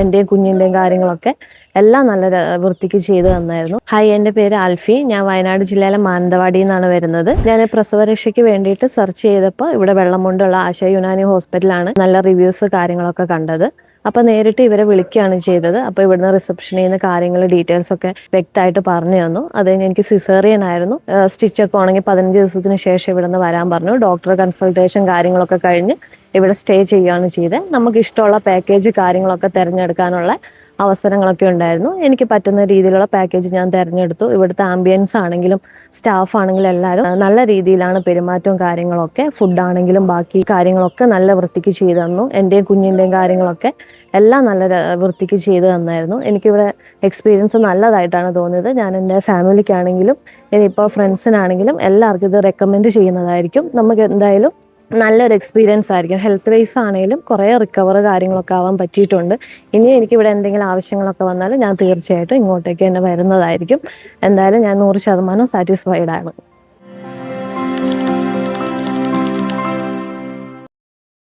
എൻ്റെയും കുഞ്ഞിൻ്റെയും കാര്യങ്ങളൊക്കെ എല്ലാം നല്ല വൃത്തിക്ക് ചെയ്തു തന്നായിരുന്നു. ഹായ്, എൻ്റെ പേര് ആൽഫി. ഞാൻ വയനാട് ജില്ലയിലെ മാനന്തവാടിയിൽ നിന്നാണ് വരുന്നത്. ഞാൻ പ്രസവരക്ഷയ്ക്ക് വേണ്ടിയിട്ട് സെർച്ച് ചെയ്തപ്പോൾ ഇവിടെ വെള്ളമുണ്ടുള്ള ആശ യുനാനി ഹോസ്പിറ്റലാണ് നല്ല റിവ്യൂസ് കാര്യങ്ങളൊക്കെ കണ്ടത്. അപ്പോൾ നേരിട്ട് ഇവരെ വിളിക്കുകയാണ് ചെയ്തത്. അപ്പോൾ ഇവിടുന്ന് റിസപ്ഷനിൽ നിന്ന് കാര്യങ്ങൾ ഡീറ്റെയിൽസ് ഒക്കെ വ്യക്തമായിട്ട് പറഞ്ഞു തന്നു. അത് കഴിഞ്ഞ് എനിക്ക് സിസേറിയൻ ആയിരുന്നു. സ്റ്റിച്ചൊക്കെ ഉണങ്ങി 15 ദിവസത്തിന് ശേഷം ഇവിടെ നിന്ന് വരാൻ പറഞ്ഞു. ഡോക്ടർ കൺസൾട്ടേഷൻ കാര്യങ്ങളൊക്കെ കഴിഞ്ഞ് ഇവിടെ സ്റ്റേ ചെയ്യുകയാണ് ചെയ്തത്. നമുക്ക് ഇഷ്ടമുള്ള പാക്കേജ് കാര്യങ്ങളൊക്കെ തിരഞ്ഞെടുക്കാനുള്ള അവസരങ്ങളൊക്കെ ഉണ്ടായിരുന്നു. എനിക്ക് പറ്റുന്ന രീതിയിലുള്ള പാക്കേജ് ഞാൻ തിരഞ്ഞെടുത്തു. ഇവിടുത്തെ ആംബിയൻസ് ആണെങ്കിലും സ്റ്റാഫ് ആണെങ്കിലും എല്ലാവരും നല്ല രീതിയിലാണ് പെരുമാറ്റവും കാര്യങ്ങളൊക്കെ. ഫുഡാണെങ്കിലും ബാക്കി കാര്യങ്ങളൊക്കെ നല്ല വൃത്തിക്ക് ചെയ്തു തന്നു. എൻ്റെയും കുഞ്ഞിൻ്റെയും കാര്യങ്ങളൊക്കെ എല്ലാം നല്ല വൃത്തിക്ക് ചെയ്തു തന്നായിരുന്നു. എനിക്കിവിടെ എക്സ്പീരിയൻസ് നല്ലതായിട്ടാണ് തോന്നിയത്. ഞാൻ എൻ്റെ ഫാമിലിക്കാണെങ്കിലും ഇനിയിപ്പോൾ ഫ്രണ്ട്സിനാണെങ്കിലും എല്ലാവർക്കും ഇത് റെക്കമെൻഡ് ചെയ്യുന്നതായിരിക്കും. നമുക്ക് എന്തായാലും നല്ലൊരു എക്സ്പീരിയൻസ് ആയിരിക്കും. ഹെൽത്ത് വൈസ് ആണെങ്കിലും കുറേ റിക്കവർ കാര്യങ്ങളൊക്കെ ആവാൻ പറ്റിയിട്ടുണ്ട്. ഇനി എനിക്കിവിടെ എന്തെങ്കിലും ആവശ്യങ്ങളൊക്കെ വന്നാൽ ഞാൻ തീർച്ചയായിട്ടും ഇങ്ങോട്ടേക്ക് തന്നെ വരുന്നതായിരിക്കും. എന്തായാലും ഞാൻ 100% സാറ്റിസ്ഫൈഡ് ആണ്.